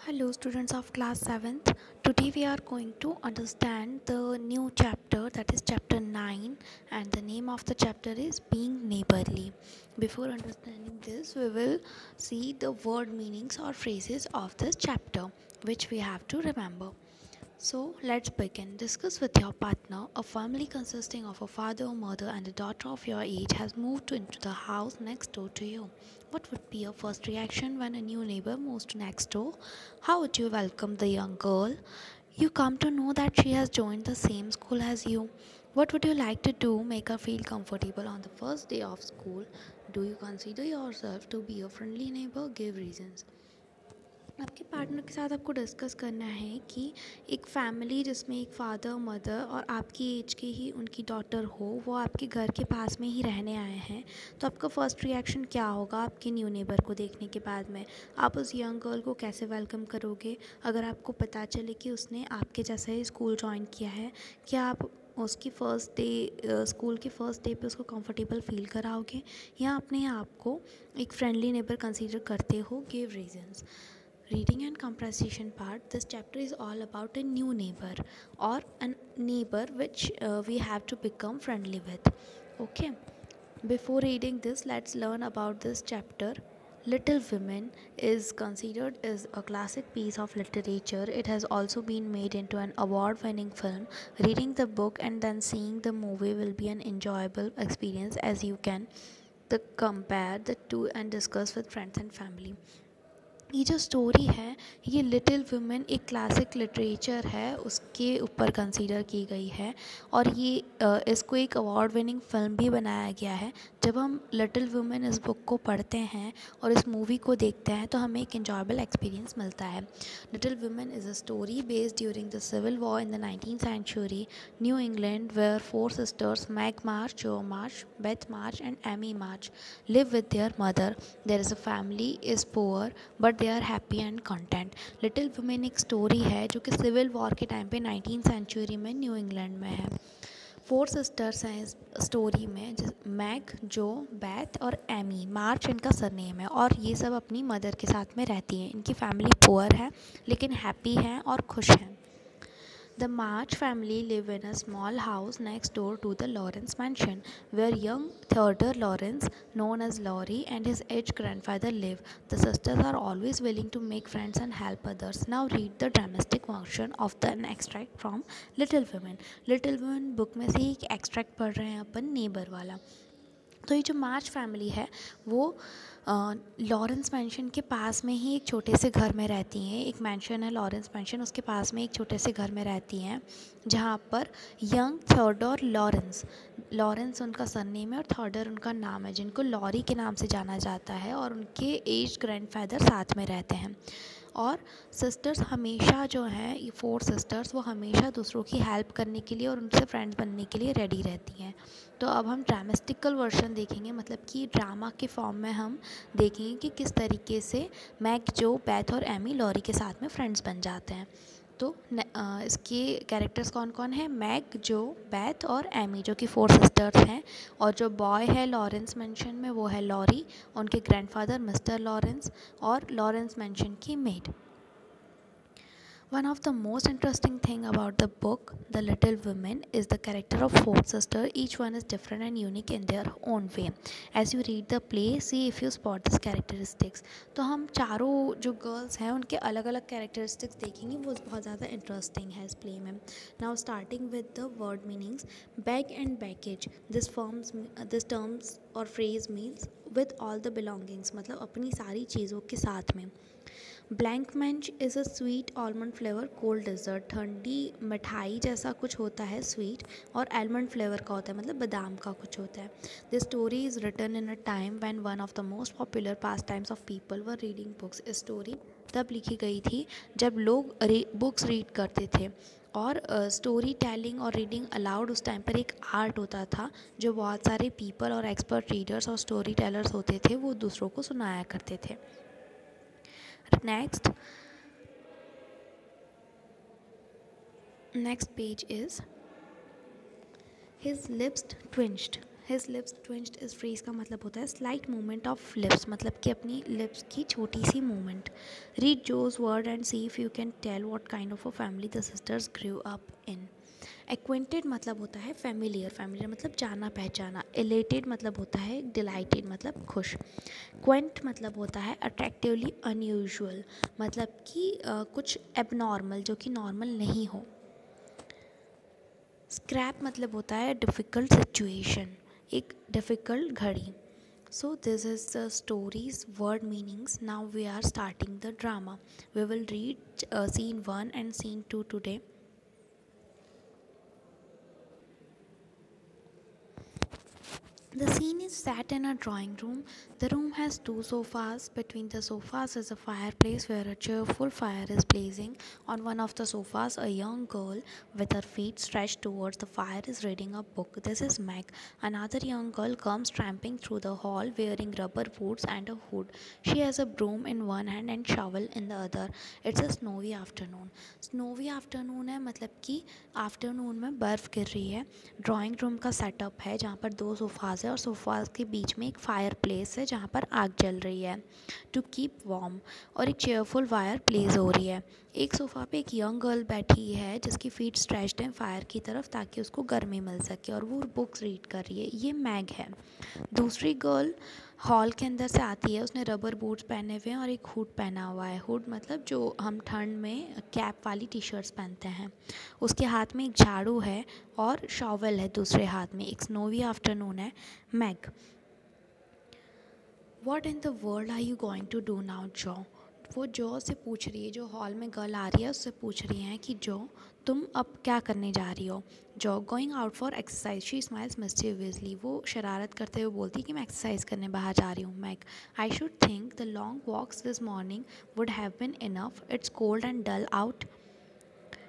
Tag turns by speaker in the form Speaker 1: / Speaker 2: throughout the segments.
Speaker 1: Hello, students of class 7th. Today we are going to understand the new chapter, that is chapter 9, and the name of the chapter is Being Neighborly. Before understanding this, we will see the word meanings or phrases of this chapter, which we have to remember. So let's begin. Discuss with your partner. A family consisting of a father, mother, and a daughter of your age has moved into the house next door to you. What would be your first reaction when a new neighbor moves to next door? How would you welcome the young girl? You come to know that she has joined the same school as you. What would you like to do? Make her feel comfortable on the first day of school. Do you consider yourself to be a friendly neighbor? Give reasons. आपके partner के साथ आपको discuss करना है कि एक family जिसमें एक फादर मदर और आपकी एज के ही उनकी डॉटर हो, वो आपके घर के पास में ही रहने आए हैं, तो आपका फ़र्स्ट रिएक्शन क्या होगा आपके न्यू नेबर को देखने के बाद में? आप उस यंग गर्ल को कैसे वेलकम करोगे अगर आपको पता चले कि उसने आपके जैसा ही स्कूल ज्वाइन किया है? क्या आप उसकी फ़र्स्ट डे स्कूल के फ़र्स्ट डे पे उसको कंफर्टेबल फील कराओगे या अपने आप को एक फ्रेंडली नेबर कंसीडर करते हो? Give reasons. Reading and comprehension part, this chapter is all about a new neighbor or a neighbor which we have to become friendly with. Okay, before reading this, let's learn about this chapter. Little Women is considered as a classic piece of literature. It has also been made into an award-winning film. Reading the book and then seeing the movie will be an enjoyable experience, as you can compare the two and discuss with friends and family. ये जो story है, ये little Women एक classic literature है, उसके ऊपर consider की गई है और ये इसको एक अवार्ड विनिंग फ़िल्म भी बनाया गया है. जब हम लिटिल वुमेन इस बुक को पढ़ते हैं और इस मूवी को देखते हैं तो हमें एक एन्जॉयबल एक्सपीरियंस मिलता है. Little Women is a story based during the Civil War in the 19th century New England, where 4 sisters, Meg March, Jo March, Beth March and Amy March, live with their mother. There is a family is poor but they are happy and content. Little Women एक story है जो कि civil war के time पे 19th century में new England में है. 4 sisters हैं इस स्टोरी में, मैग, जो, बैथ और एमी. मार्च इनका सरनेम है और ये सब अपनी मदर के साथ में रहती हैं. इनकी फैमिली पुअर है लेकिन हैप्पी हैं और खुश हैं. The March family live in a small house next door to the Lawrence mansion, where young Theodore Lawrence, known as Laurie, and his aged grandfather live. The sisters are always willing to make friends and help others. Now read the dramatic version of an extract from Little Women. Little Women book में से एक extract पढ़ रहे हैं अपन neighbour वाला. तो ये जो मार्च फैमिली है वो लॉरेंस मैंशन के पास में ही एक छोटे से घर में रहती हैं. एक मैंशन है लॉरेंस मैंशन, उसके पास में एक छोटे से घर में रहती हैं जहाँ पर यंग थियोडोर लॉरेंस उनका सरनेम है और थियोडोर उनका नाम है, जिनको लॉरी के नाम से जाना जाता है, और उनके एज ग्रैंडफादर साथ में रहते हैं. और सिस्टर्स हमेशा जो हैं, ये 4 सिस्टर्स, वो हमेशा दूसरों की हेल्प करने के लिए और उनसे फ्रेंड्स बनने के लिए रेडी रहती हैं. तो अब हम ड्रामेस्टिकल वर्जन देखेंगे, मतलब कि ड्रामा के फॉर्म में हम देखेंगे कि किस तरीके से मैग, जो, बैथ और एमी लॉरी के साथ में फ्रेंड्स बन जाते हैं. तो इसके कैरेक्टर्स कौन कौन हैं? मैग, जो, बैथ और एमी, जो कि 4 सिस्टर्स हैं. और जो बॉय है लॉरेंस मेंशन में, वो है लॉरी, उनके ग्रैंडफादर मिस्टर लॉरेंस और लॉरेंस मेंशन की made. One of the most interesting thing about the book, The Little Women, is the character of 4 sisters. Each one is different and unique in their own way. As you read the play, see if you spot these characteristics. तो हम चारों जो girls हैं उनके अलग अलग characteristics देखेंगे, वो बहुत ज़्यादा इंटरेस्टिंग है इस प्ले में. Now starting with the word meanings. Bag and baggage, this terms और phrase means with all the belongings, मतलब अपनी सारी चीज़ों के साथ में. Blancmange is a sweet almond flavour cold dessert, ठंडी मिठाई जैसा कुछ होता है स्वीट, और आलमंड फ्लेवर का होता है, मतलब बादाम का कुछ होता है. This story is written in a time when one of the most popular pastimes of people were reading books. इस स्टोरी तब लिखी गई थी जब लोग बुक्स रीड करते थे, और स्टोरी टेलिंग और रीडिंग अलाउड उस टाइम पर एक आर्ट होता था जो बहुत सारे पीपल और एक्सपर्ट रीडर्स और स्टोरी टेलर्स होते थे, वो दूसरों को सुनाया करते थे. Next page is, his lips twitched, his lips twitched, इस फ्रेज का मतलब होता है स्लाइट मूवमेंट ऑफ लिप्स, मतलब कि अपनी लिप्स की छोटी सी movement. Read Jo's word and see if you can tell what kind of a family the sisters grew up in. Acquainted मतलब होता है फेमिलियर, फेमिलियर मतलब जाना पहचाना. एलेटेड मतलब होता है डिलाइटेड मतलब खुश. क्वेंट मतलब होता है अट्रैक्टिवली अनयूजुअल, मतलब कि कुछ एबनॉर्मल, जो कि नॉर्मल नहीं हो. स्क्रैप मतलब होता है डिफ़िकल्ट सिचुएशन, एक डिफ़िकल्ट घड़ी. So this is the story's word meanings. Now we are starting the drama. We will read scene 1 and scene 2 today. The scene is set in a drawing room. The room has two sofas. Between the sofas is a fireplace where a cheerful fire is blazing. On one of the sofas, a young girl with her feet stretched towards the fire is reading a book. This is Meg. Another young girl comes tramping through the hall wearing rubber boots and a hood. She has a broom in one hand and shovel in the other. It's a snowy afternoon. Snowy afternoon है मतलब कि afternoon में बर्फ़ गिर रही है. Drawing room का setup है जहाँ पर दो सोफ़ाज़ है और सोफ़ाज़ के बीच में एक फायर प्लेस है जहाँ पर आग जल रही है टू कीप वार्म, और एक चेयरफुल फायर प्लेस हो रही है. एक सोफ़ा पे एक यंग गर्ल बैठी है जिसकी फीट स्ट्रेच्ड हैं फायर की तरफ ताकि उसको गर्मी मिल सके और वो बुक्स रीड कर रही है. ये मैग है. दूसरी गर्ल हॉल के अंदर से आती है. उसने रबर बूट्स पहने हुए हैं और एक हुड पहना हुआ है. हुड मतलब जो हम ठंड में कैप वाली टी शर्ट्स पहनते हैं. उसके हाथ में एक झाड़ू है और शॉवल है दूसरे हाथ में. एक स्नोवी आफ्टरनून है. Meg, what in the world are you going to do now Jo. वो जॉ से पूछ रही है, जो हॉल में गर्ल आ रही है उससे पूछ रही हैं कि जॉ तुम अब क्या करने जा रही हो. Jaw, going out for exercise. She smiles मिस्चीवियसली. वो शरारत करते हुए बोलती कि मैं एक्सरसाइज करने बाहर जा रही हूँ. Meg, I should think the long walks this morning would have been enough. It's cold and dull out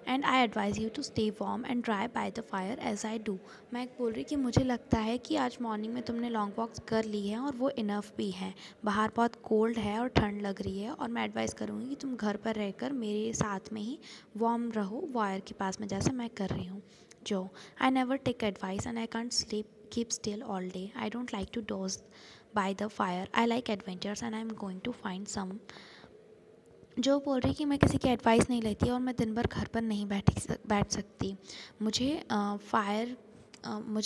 Speaker 1: and I advise you to stay warm and dry by the fire as I do. मैं बोल रही कि मुझे लगता है कि आज morning में तुमने लॉन्ग वॉक्स कर ली है और वो इनफ भी है. बाहर बहुत कोल्ड है और ठंड लग रही है और मैं एडवाइस करूँगी कि तुम घर पर रहकर मेरे साथ में ही वार्म रहो वायर के पास में, जैसे मैं कर रही हूँ. Jo, I never take advice and I can't sleep keep still all day. I don't like to doze by the fire. I like adventures and I am going to find some. Jo बोल रही कि मैं किसी की advice नहीं लेती और मैं दिन भर घर पर नहीं बैठ सकती. मुझे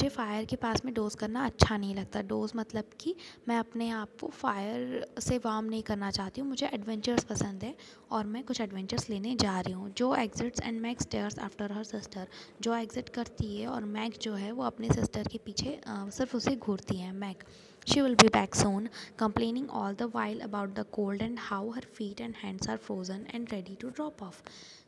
Speaker 1: फ़ायर के पास में डोज़ करना अच्छा नहीं लगता. डोज़ मतलब कि मैं अपने आप को फ़ायर से वार्म नहीं करना चाहती हूँ. मुझे एडवेंचर्स पसंद है और मैं कुछ एडवेंचर्स लेने जा रही हूँ. Jo exits and Meg stares after her sister. Jo exit करती है और मैग जो है वो अपने सिस्टर के पीछे सिर्फ उसे घूरती है. Meg, she will be back soon, complaining all the while about the cold and how her feet and hands are frozen and ready to drop off.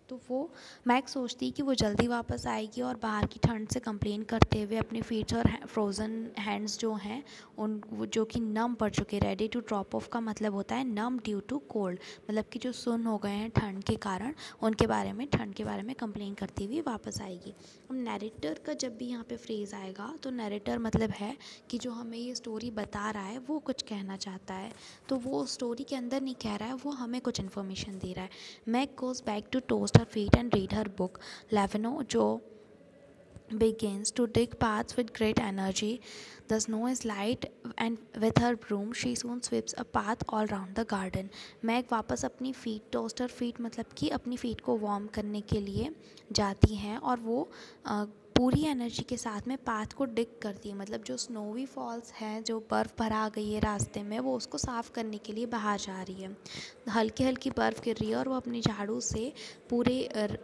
Speaker 1: तो वो मैग सोचती कि वो जल्दी वापस आएगी और बाहर की ठंड से कंप्लेन करते हुए अपने फीट्स और फ्रोज़न हैंड्स जो हैं उन जो कि नम पड़ चुके. रेडी टू ड्रॉप ऑफ का मतलब होता है नम ड्यू टू कोल्ड, मतलब कि जो सुन्न हो गए हैं ठंड के कारण, उनके बारे में ठंड के बारे में कंप्लेन करती हुई वापस आएगी. अब नैरेटर का जब भी यहाँ पे फ्रेज़ आएगा तो नैरेटर मतलब है कि जो हमें ये स्टोरी बता रहा है वो कुछ कहना चाहता है. तो वो स्टोरी के अंदर नहीं कह रहा है, वो हमें कुछ इन्फॉर्मेशन दे रहा है. Meg goes back to toast her feet and read her book. Lavino Jo begins to dig paths with great energy. The snow is light and with her broom she soon sweeps a path all round the garden. Meg वापस अपनी feet, toaster feet मतलब कि अपनी feet को warm करने के लिए जाती हैं और वो पूरी एनर्जी के साथ में पाथ को डिग करती है. मतलब जो स्नोवी फॉल्स हैं, जो बर्फ़ भरा आ गई है रास्ते में, वो उसको साफ़ करने के लिए बाहर जा रही है. हल्की हल्की बर्फ़ गिर रही है और वो अपनी झाड़ू से पूरे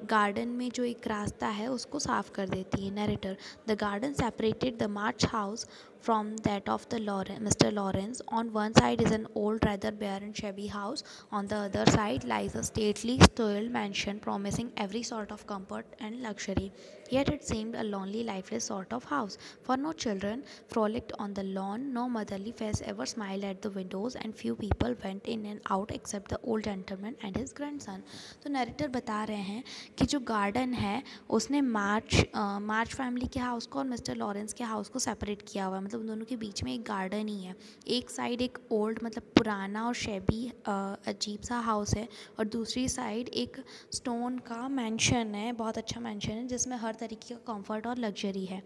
Speaker 1: गार्डन में जो एक रास्ता है उसको साफ़ कर देती है. Narrator, the garden separated the March house from that of the Mr. Lawrence. On one side is an old, rather bare and shabby house. On the other side lies a stately, spoiled mansion promising every sort of comfort and luxury. Yet it seemed a lonely, lifeless sort of house, for no children frolicked on the lawn, no motherly face ever smiled at the windows, and few people went in and out except the old gentleman and his grandson. तो narrator बता रहे हैं कि जो garden है उसने मार्च family के house को और मिस्टर लॉरेंस के हाउस को सेपरेट किया हुआ है. मतलब उन दोनों के बीच में एक गार्डन ही है. एक साइड एक ओल्ड मतलब पुराना और शेबी अजीब सा हाउस है और दूसरी साइड एक स्टोन का मैंशन है, बहुत अच्छा मैंशन है जिसमें हर तरीके का कंफर्ट और लग्जरी है.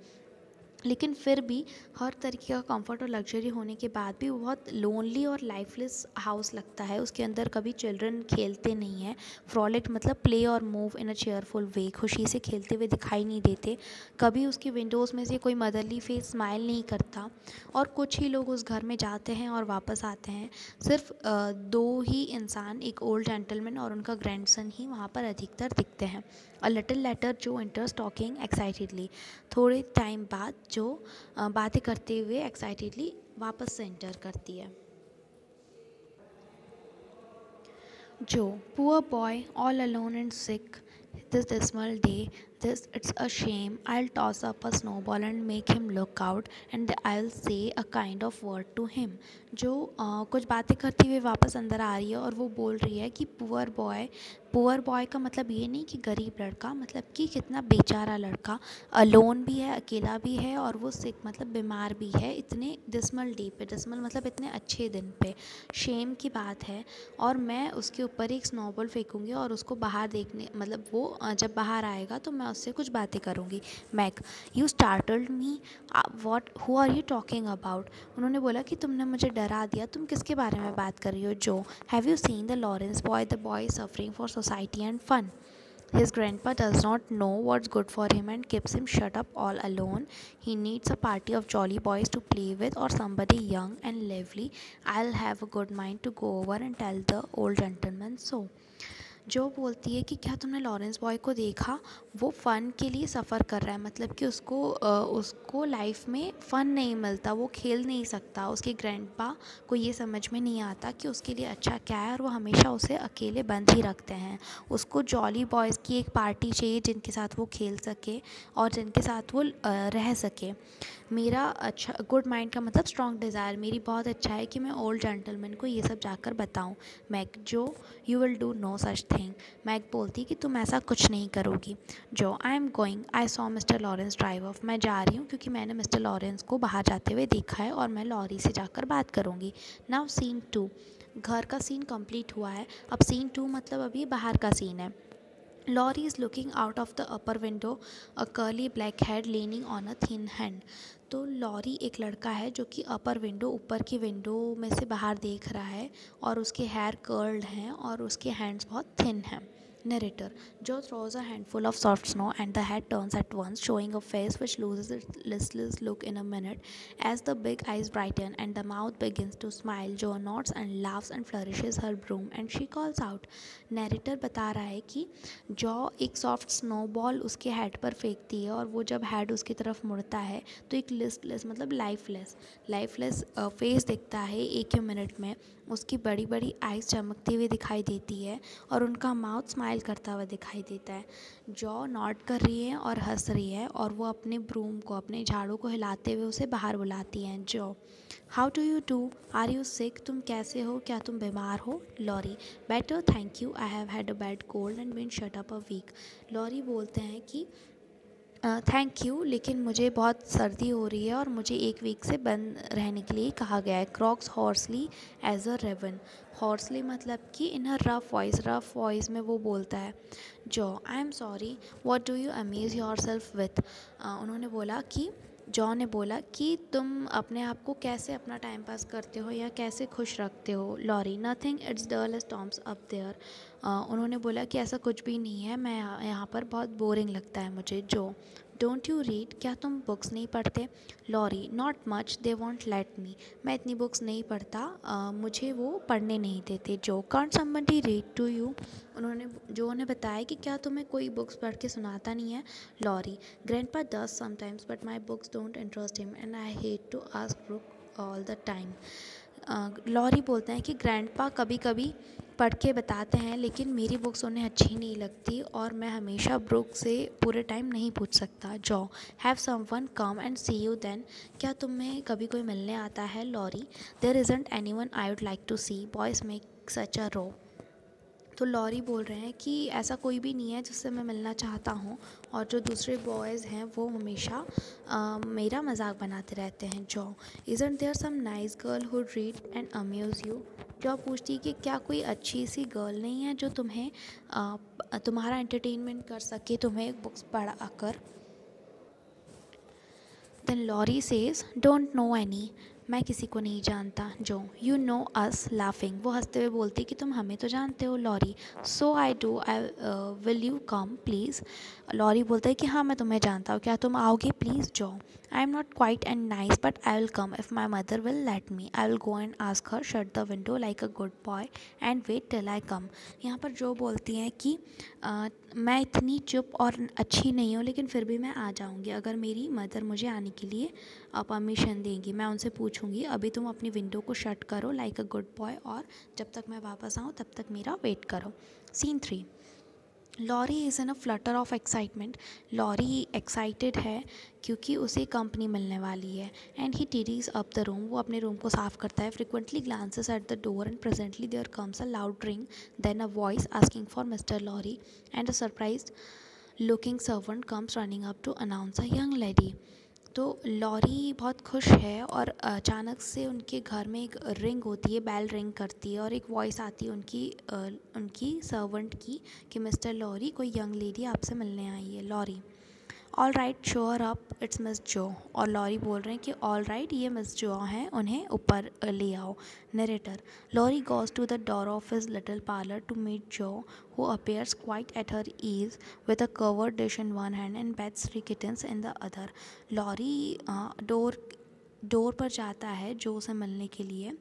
Speaker 1: लेकिन फिर भी हर तरीके का कंफर्ट और लग्जरी होने के बाद भी वो बहुत लोनली और लाइफलेस हाउस लगता है। उसके अंदर कभी चिल्ड्रन खेलते नहीं हैं। फ्रॉलिक मतलब प्ले और मूव इन अ चेयरफुल वे, खुशी से खेलते हुए दिखाई नहीं देते। कभी उसकी विंडोज़ में से कोई मदरली फेस स्माइल नहीं करता। और कुछ ही लोग उस घर में जाते हैं और वापस आते हैं। सिर्फ दो ही इंसान, एक ओल्ड जेंटलमैन और उनका ग्रैंडसन ही वहाँ पर अधिकतर दिखते हैं। अ लिटिल लेटर जो एंटर्स टॉकिंग एक्साइटेडली, थोड़े टाइम बाद जो बातें करते हुए एक्साइटेडली वापस से एंटर करती है। जो poor boy all alone and sick this dismal day, this it's a shame, I'll toss up a snowball and make him look out and I'll say a kind of word to him। जो कुछ बातें करती हुए वापस अंदर आ रही है और वो बोल रही है कि पुअर बॉय का मतलब ये नहीं कि गरीब लड़का, मतलब कि कितना बेचारा लड़का, अलोन भी है, अकेला भी है, और वो सिक मतलब बीमार भी है, इतने डिस्मल डे पे, डिस्मल मतलब इतने अच्छे दिन पे, शेम की बात है। और मैं उसके ऊपर एक स्नोबॉल फेंकूंगी और उसको बाहर देखने, मतलब वो जब बाहर आएगा तो मैं उससे कुछ बातें करूँगी। Meg, you startled me, what who are you talking about. उन्होंने बोला कि तुमने मुझे डरा दिया, तुम किसके बारे में बात कर रही हो। Jo, have you seen the Laurence boy, the boy suffering for society and fun. His grandpa does not know what's good for him and keeps him shut up all alone. He needs a party of jolly boys to play with or somebody young and lively. I'll have a good mind to go over and tell the old gentleman so। जो बोलती है कि क्या तुमने Lawrence boy को देखा, वो फ़न के लिए सफ़र कर रहा है, मतलब कि उसको लाइफ में फ़न नहीं मिलता, वो खेल नहीं सकता। उसके ग्रैंडपा को ये समझ में नहीं आता कि उसके लिए अच्छा क्या है, और वो हमेशा उसे अकेले बंद ही रखते हैं। उसको जॉली बॉयज़ की एक पार्टी चाहिए जिनके साथ वो खेल सके और जिनके साथ वो रह सके। मेरा अच्छा, गुड माइंड का मतलब स्ट्रॉन्ग डिज़ायर, मेरी बहुत अच्छा है कि मैं ओल्ड जेंटलमैन को ये सब जाकर बताऊँ। Meg, Jo, you will do no such thing. Meg बोलती कि तुम ऐसा कुछ नहीं करोगी। Jo, I am going, I saw Mister Laurence drive off. मैं जा रही हूँ क्योंकि मैंने मिस्टर लॉरेंस को बाहर जाते हुए देखा है और मैं लॉरी से जाकर बात करूँगी। नाउ सीन 2, घर का सीन कंप्लीट हुआ है, अब सीन 2 मतलब अभी बाहर का सीन है। Laurie is looking out of the upper window, a curly black head leaning on a thin hand। तो लॉरी एक लड़का है जो कि अपर विंडो, ऊपर की विंडो में से बाहर देख रहा है, और उसके हेयर कर्ल्ड हैं और उसके हैंड्स बहुत थिन हैं। Narrator, Joe throws a handful of soft snow and the head turns at once, showing a face which loses its listless look in a minute. As the big eyes brighten and the mouth begins to smile, Joe nods and laughs and flourishes her broom and she calls out। Narrator बता रहा है कि jaw एक soft snowball उसके head पर फेंकती है, और वो जब हेड उसकी तरफ मुड़ता है तो एक लिस्टलेस मतलब लाइफलेस फेस दिखता है एक ही मिनट में। उसकी बड़ी बड़ी आइज़ चमकती हुई दिखाई देती है और उनका माउथ स्माइल करता हुआ दिखाई देता है। जॉ नॉड कर रही है और हंस रही है, और वो अपने ब्रूम को, अपने झाड़ू को हिलाते हुए उसे बाहर बुलाती हैं। Jo, how do you do, are you sick, तुम कैसे हो, क्या तुम बीमार हो। Laurie, better thank you, I have had a bad cold and been shut up a week. Laurie बोलते हैं कि थैंक यू, लेकिन मुझे बहुत सर्दी हो रही है और मुझे एक वीक से बंद रहने के लिए कहा गया है। Croaks hoarsely as a raven. Hoarsely मतलब कि इन अ रफ वॉइस में वो बोलता है। जो, I am sorry, what do you amaze your self with. उन्होंने बोला कि, जॉन ने बोला कि तुम अपने आप को कैसे अपना टाइम पास करते हो या कैसे खुश रखते हो। Laurie, nothing, it's dull as tombs up there. उन्होंने बोला कि ऐसा कुछ भी नहीं है, मैं यहाँ पर बहुत बोरिंग लगता है मुझे। जो, डोंट यू रीड, क्या तुम बुक्स नहीं पढ़ते। Laurie, not much, they won't let me, मैं इतनी बुक्स नहीं पढ़ता, मुझे वो पढ़ने नहीं देते। Jo, can't somebody read to you. उन्होंने बताया कि क्या तुम्हें कोई बुक्स पढ़ के सुनाता नहीं है। Laurie, grandpa does sometimes but my books don't interest him and I hate to ask Brooke all the time. Laurie बोलते हैं कि ग्रैंडपा कभी कभी पढ़ के बताते हैं, लेकिन मेरी बुक्स उन्हें अच्छी नहीं लगती और मैं हमेशा बुक से पूरे टाइम नहीं पूछ सकता। Jo, have someone come and see you then, क्या तुम्हें कभी कोई मिलने आता है। Laurie, there isn't anyone I would like to see, boys make such a row. तो लॉरी बोल रहे हैं कि ऐसा कोई भी नहीं है जिससे मैं मिलना चाहता हूँ, और जो दूसरे बॉयज़ हैं वो हमेशा मेरा मजाक बनाते रहते हैं। Jo, isn't there some nice girl who read and amuse you. Jo पूछती है कि क्या कोई अच्छी सी गर्ल नहीं है जो तुम्हें तुम्हारा एंटरटेनमेंट कर सके, तुम्हें बुक्स पढ़ा कर। Then Laurie says, don't know any. मैं किसी को नहीं जानता. जो you know us laughing. वो हंसते हुए बोलती कि तुम हमें तो जानते हो. Laurie, so I do. Will you come please? Laurie बोलता है कि हाँ मैं तुम्हें जानता हूँ, क्या तुम आओगे प्लीज़? जो I am not quite and nice but I will come if my mother will let me. I will go and ask her shut the window like a good boy and wait till I come. यहाँ पर जो बोलती हैं कि मैं इतनी चुप और अच्छी नहीं हूँ लेकिन फिर भी मैं आ जाऊँगी अगर मेरी मदर मुझे आने के लिए परमिशन देंगी. मैं उनसे पूछूँगी अभी तुम अपनी विंडो को शट करो लाइक अ गुड बॉय और जब तक मैं वापस आऊँ तब तक मेरा वेट करो. Scene 3. Laurie is in a flutter of excitement. Laurie excited है क्योंकि उसे कंपनी मिलने वाली है. And he tidies up the room. वो अपने रूम को साफ करता है. Frequently glances at the door and presently there comes a loud ring, then a voice asking for Mr Laurie and a surprised looking servant comes running up to announce a young lady. तो Laurie बहुत खुश है और अचानक से उनके घर में एक रिंग होती है, बेल रिंग करती है और एक वॉइस आती है उनकी सर्वेंट की कि मिस्टर लॉरी कोई यंग लेडी आपसे मिलने आई है. Laurie, all right show her up it's Miss Jo. और लॉरी बोल रहे हैं कि ऑल राइट ये मिस जो हैं उन्हें ऊपर ले आओ. Narrator, Laurie goes to the door of his little parlour to meet Jo who appears quite at her ease with a covered dish in one hand and Beth's 3 kittens in the other. Laurie door पर जाता है जो से मिलने के लिए,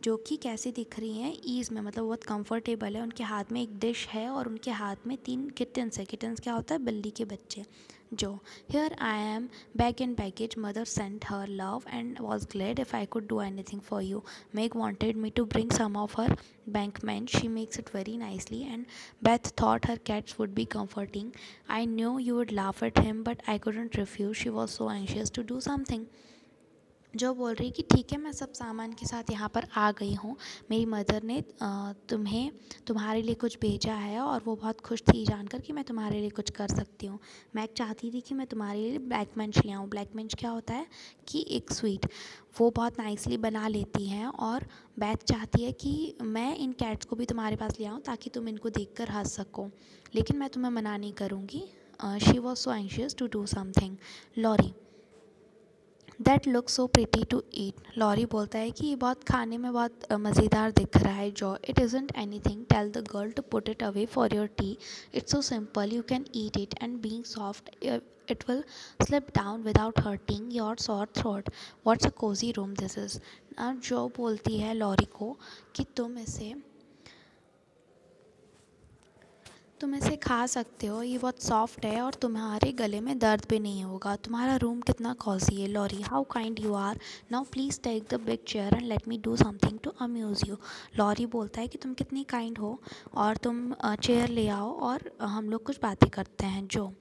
Speaker 1: जो कि कैसी दिख रही हैं ईज़ में, मतलब बहुत कंफर्टेबल है. उनके हाथ में एक डिश है और उनके हाथ में 3 किटन्स है. किटन्स क्या होता है? बिल्ली के बच्चे. Jo here I am bag in baggage, mother sent her love and was glad if I could do anything for you. Meg wanted me to bring some of her bankment. She makes it very nicely and Beth thought her cats would be comforting. I knew you would laugh at him but I couldn't refuse. She was so anxious to do something. जो बोल रही कि ठीक है मैं सब सामान के साथ यहाँ पर आ गई हूँ. मेरी मदर ने तुम्हारे लिए कुछ भेजा है और वो बहुत खुश थी जानकर कि मैं तुम्हारे लिए कुछ कर सकती हूँ. मैं चाहती थी कि मैं तुम्हारे लिए ब्लैक मंच ले आऊँ. ब्लैक मंच क्या होता है कि एक स्वीट वो बहुत नाइसली बना लेती हैं और बैथ चाहती है कि मैं इन कैट्स को भी तुम्हारे पास ले आऊँ ताकि तुम इनको देख कर हंस सको, लेकिन मैं तुम्हें मना नहीं करूँगी. She was so anxious to do something. Laurie, that look so pretty to eat. Laurie बोलता है कि ये बहुत खाने में बहुत मज़ेदार दिख रहा है. Jo it isn't anything, tell the girl to put it away for your tea. It's so simple, you can eat it and being soft it will slip down without hurting your sore throat. What's a cozy room this is. जो बोलती है lorry को कि तुम इसे खा सकते हो, ये बहुत सॉफ्ट है और तुम्हारे गले में दर्द भी नहीं होगा. तुम्हारा रूम कितना कॉजी है. Laurie, how kind you are. Now please take the big chair and let me do something to amuse you. Laurie बोलता है कि तुम कितनी काइंड हो और तुम चेयर ले आओ और हम लोग कुछ बातें करते हैं. Jo,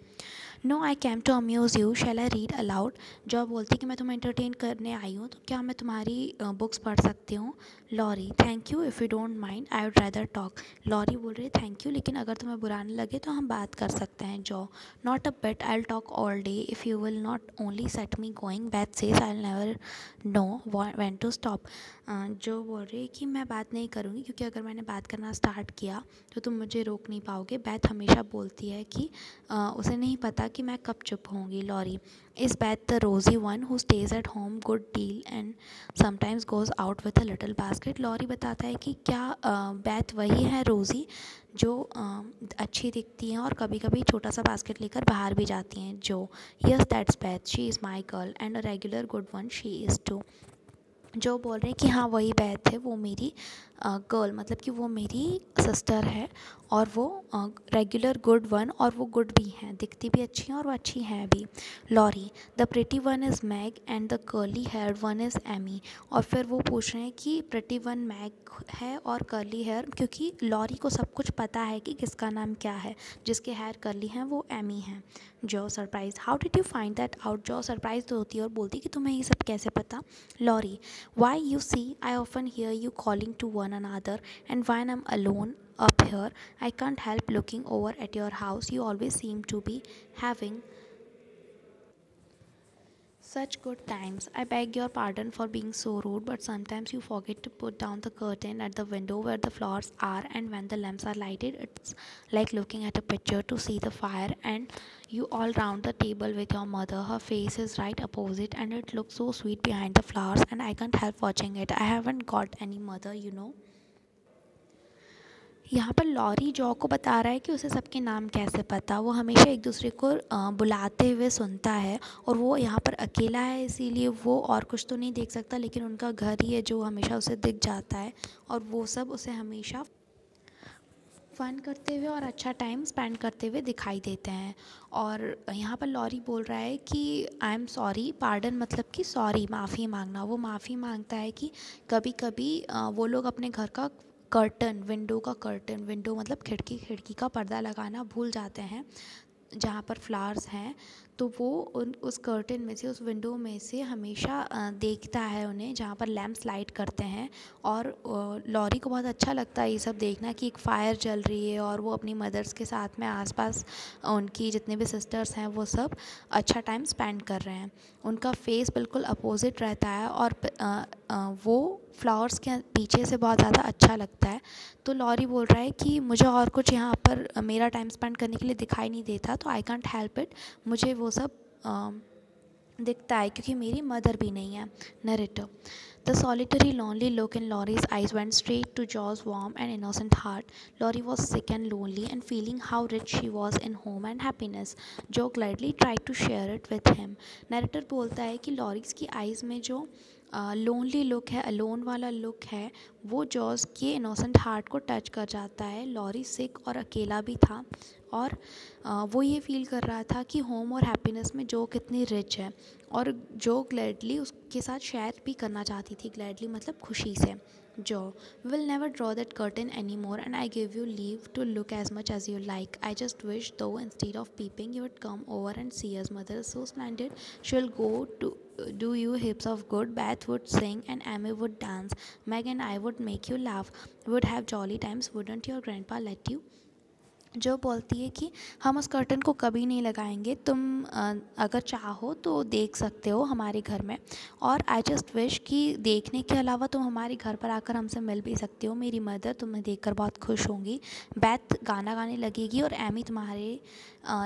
Speaker 1: no I came to amuse you, shall I read aloud. Jo बोलती कि मैं तुम्हें एंटरटेन करने आई हूँ तो क्या मैं तुम्हारी बुक्स पढ़ सकती हूँ. Laurie, thank you if you don't mind I would rather talk. Laurie बोल रही है थैंक यू लेकिन अगर तुम्हें बुरा नहीं लगे तो हम बात कर सकते हैं. Jo, not a bit, I will talk all day if you will not only set me going. Beth says I will never know when to stop. Jo बोल रही है कि मैं बात नहीं करूँगी क्योंकि अगर मैंने बात करना स्टार्ट किया तो तुम मुझे रोक नहीं पाओगे. बैथ हमेशा बोलती है कि उसे नहीं पता कि मैं कब चुप होंगी. Laurie, is Beth the rosy one who stays at home good deal and sometimes goes out with a little basket. Laurie बताता है कि क्या बैथ वही है रोज़ी जो अच्छी दिखती हैं और कभी कभी छोटा सा बास्केट लेकर बाहर भी जाती हैं. Jo, yes that's Beth, she is my girl and a regular good one she is too. Jo बोल रहे हैं कि हाँ वही बैथ है, वो मेरी गर्ल मतलब कि वो मेरी सिस्टर है और वो रेगुलर गुड वन और वो गुड भी हैं, दिखती भी अच्छी हैं और वो अच्छी हैं भी. Laurie, the pretty one is Meg and the curly hair one is Amy. और फिर वो पूछ रहे हैं कि प्रिटी वन मैग है और कर्ली हेयर, क्योंकि लॉरी को सब कुछ पता है कि किसका नाम क्या है. जिसके हेयर कर्ली हैं वो एमी हैं. जो, surprise, how did you find that out. जो सरप्राइज तो होती है और बोलती कि तुम्हें ये सब कैसे पता. Laurie, why you see I often hear you calling to one another and when I'm alone up here I can't help looking over at your house. You always seem to be having Such good times. I beg your pardon for being so rude, but sometimes you forget to put down the curtain at the window where the flowers are, and when the lamps are lighted, it's like looking at a picture to see the fire, and you all round the table with your mother. Her face is right opposite, and it looks so sweet behind the flowers, and I can't help watching it. I haven't got any mother. यहाँ पर lorry jaw को बता रहा है कि उसे सबके नाम कैसे पता। वो हमेशा एक दूसरे को बुलाते हुए सुनता है, और वो यहाँ पर अकेला है, इसीलिए वो और कुछ तो नहीं देख सकता, लेकिन उनका घर ही है जो हमेशा उसे दिख जाता है, और वो सब उसे हमेशा फ़न करते हुए और अच्छा टाइम स्पेंड करते हुए दिखाई देते हैं। और यहाँ पर लॉरी बोल रहा है कि आई एम सॉरी। पार्डन मतलब कि सॉरी, माफ़ी मांगना। वो माफ़ी मांगता है कि कभी कभी वो लोग अपने घर का कर्टन, विंडो मतलब खिड़की का पर्दा लगाना भूल जाते हैं जहाँ पर फ्लावर्स हैं, तो वो उस कर्टन में से, उस विंडो में से हमेशा देखता है उन्हें, जहाँ पर लैंप्स लाइट करते हैं। और लॉरी को बहुत अच्छा लगता है ये सब देखना कि एक फ़ायर जल रही है, और वो अपनी मदर्स के साथ में आसपास उनकी जितने भी सिस्टर्स हैं वो सब अच्छा टाइम स्पेंड कर रहे हैं। उनका फेस बिल्कुल अपोजिट रहता है, और वो फ्लावर्स के पीछे से बहुत ज़्यादा अच्छा लगता है। तो लॉरी बोल रहा है कि मुझे और कुछ यहाँ पर मेरा टाइम स्पेंड करने के लिए दिखाई नहीं देता, तो आई कांट हेल्प इट, मुझे वो सब दिखता है क्योंकि मेरी मदर भी नहीं है। Narrator: The solitary, lonely look in Laurie's eyes went straight to Joe's warm and innocent heart. Laurie was sick and lonely and feeling how rich she was in home and happiness. Joe gladly tried to share it with him. Narrator बोलता है कि lorries की eyes में जो lonely look है, alone वाला look है, वो जॉस के इनोसेंट हार्ट को टच कर जाता है। लॉरी सिक और अकेला भी था, और वो ये फील कर रहा था कि होम और हैप्पीनेस में जो कितनी रिच है, और जो ग्लैडली उसके साथ शेयर भी करना चाहती थी। ग्लैडली मतलब खुशी से। Jo: will never draw that curtain any more, and I give you leave to look as much as you like. I just wish though instead of peeping you would come over and see us. Mother is so splendid, she will go to do you heaps of good. Beth would sing and Amy would dance. Meg and I would make you laugh. Would have jolly times. Wouldn't your grandpa let you? जो बोलती है कि हम उस curtain को कभी नहीं लगाएंगे, तुम अगर चाहो तो देख सकते हो हमारे घर में, और आई जस्ट विश कि देखने के अलावा तुम हमारे घर पर आकर हमसे मिल भी सकते हो। मेरी मदर तुम्हें देखकर बहुत खुश होंगी। बैथ गाना गाने लगेगी, और एमी तुम्हारे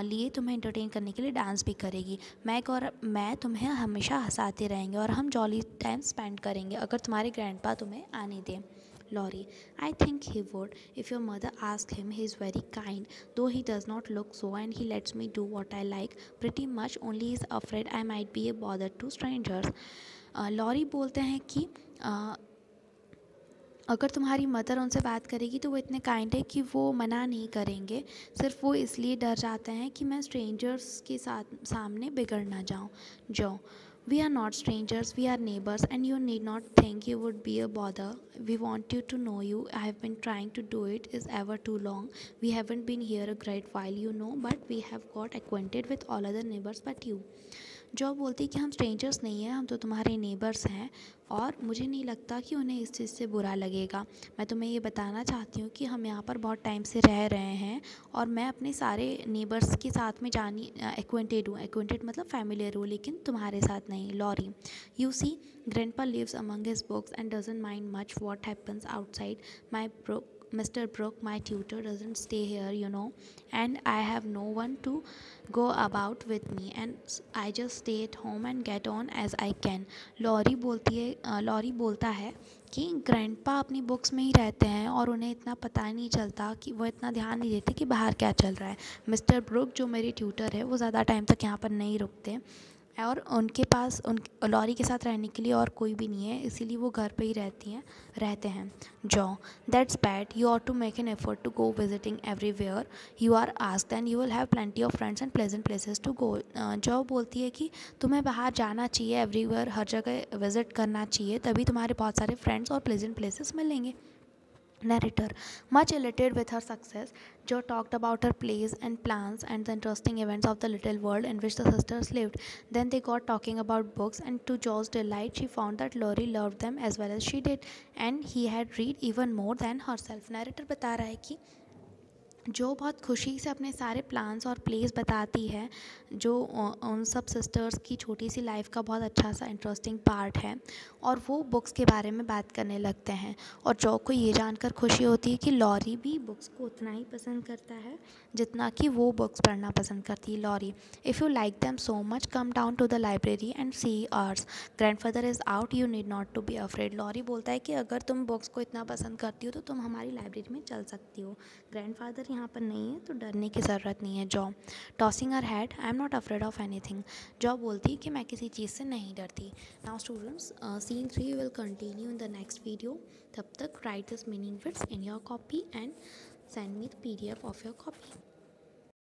Speaker 1: लिए तुम्हें एंटरटेन करने के लिए डांस भी करेगी। मैग और मैं तुम्हें हमेशा हंसाते रहेंगे, और हम जॉली टाइम स्पेंड करेंगे अगर तुम्हारे ग्रैंडपा तुम्हें आने दें। Laurie: I think he would. If your mother asks him, he is very kind, though he does not look so, and he lets me do what I like. Pretty much, only he is afraid I might be a bother to strangers. Laurie बोलते हैं कि अगर तुम्हारी mother उनसे बात करेगी तो वो इतने काइंड है कि वो मना नहीं करेंगे, सिर्फ वो इसलिए डर जाते हैं कि मैं स्ट्रेंजर्स के साथ सामने बिगड़ ना जाऊँ। जो: We are not strangers, we are neighbors, and you need not think you would be a bother. We want you to know you. I have been trying to do it is ever too long. We haven't been here a great while, but we have got acquainted with all other neighbors but you. जो बोलती कि हम strangers नहीं हैं, हम तो तुम्हारे neighbours हैं, और मुझे नहीं लगता कि उन्हें इस चीज़ से बुरा लगेगा। मैं तुम्हें ये बताना चाहती हूँ कि हम यहाँ पर बहुत टाइम से रह रहे हैं, और मैं अपने सारे नेबर्स के साथ में एक्वेंटेड हूँ। एक्वेंटेड मतलब फैमिलियर हूँ, लेकिन तुम्हारे साथ नहीं। Laurie: you see, grandpa lives among his books and doesn't mind much what happens outside. My Mr. Brooke, my tutor, doesn't stay here, and I have no one to go about with me, and I just stay at home and get on as I can. Laurie बोलता है कि grandpa अपनी books में ही रहते हैं, और उन्हें इतना पता नहीं चलता, कि वो इतना ध्यान नहीं देते कि बाहर क्या चल रहा है। मिस्टर ब्रुक जो मेरी ट्यूटर है, वो ज़्यादा टाइम तक यहाँ पर नहीं रुकते, और उनके पास लॉरी के साथ रहने के लिए और कोई भी नहीं है, इसीलिए वो घर पे ही रहते हैं। Jo: that's bad, you ought to make an effort to go visiting everywhere you are asked, and you will have plenty of friends and pleasant places to go. Jo बोलती है कि तुम्हें बाहर जाना चाहिए, एवरीवेयर, हर जगह विजिट करना चाहिए, तभी तुम्हारे बहुत सारे फ्रेंड्स और प्लेजेंट प्लेसेस मिलेंगे। Narrator: much elated with her success, Jo talked about her plays and plans and the interesting events of the little world in which the sisters lived. Then they got talking about books, and to Jo's delight, she found that Laurie loved them as well as she did, and he had read even more than herself. Narrator बता रहा है कि जो बहुत खुशी से अपने सारे प्लान्स और प्लेस बताती है, जो उन सब सिस्टर्स की छोटी सी लाइफ का बहुत अच्छा सा इंटरेस्टिंग पार्ट है, और वो बुक्स के बारे में बात करने लगते हैं। और जो को ये जानकर खुशी होती है कि लॉरी भी बुक्स को उतना ही पसंद करता है जितना कि वो बुक्स पढ़ना पसंद करती है। Laurie, if you like them so much, come down to the library and see ours, grandfather is out, you need not to be afraid. Laurie बोलता है कि अगर तुम बुक्स को इतना पसंद करती हो तो तुम हमारी लाइब्रेरी में चल सकती हो, ग्रैंडफादर यहाँ पर नहीं है तो डरने की ज़रूरत नहीं है। Jo, tossing her head, I am not afraid of anything. Jo बोलती कि मैं किसी चीज़ से नहीं डरती। Now students, scene 3 will continue in the next video. तब तक write this meaning words in your copy and send me the PDF of your copy.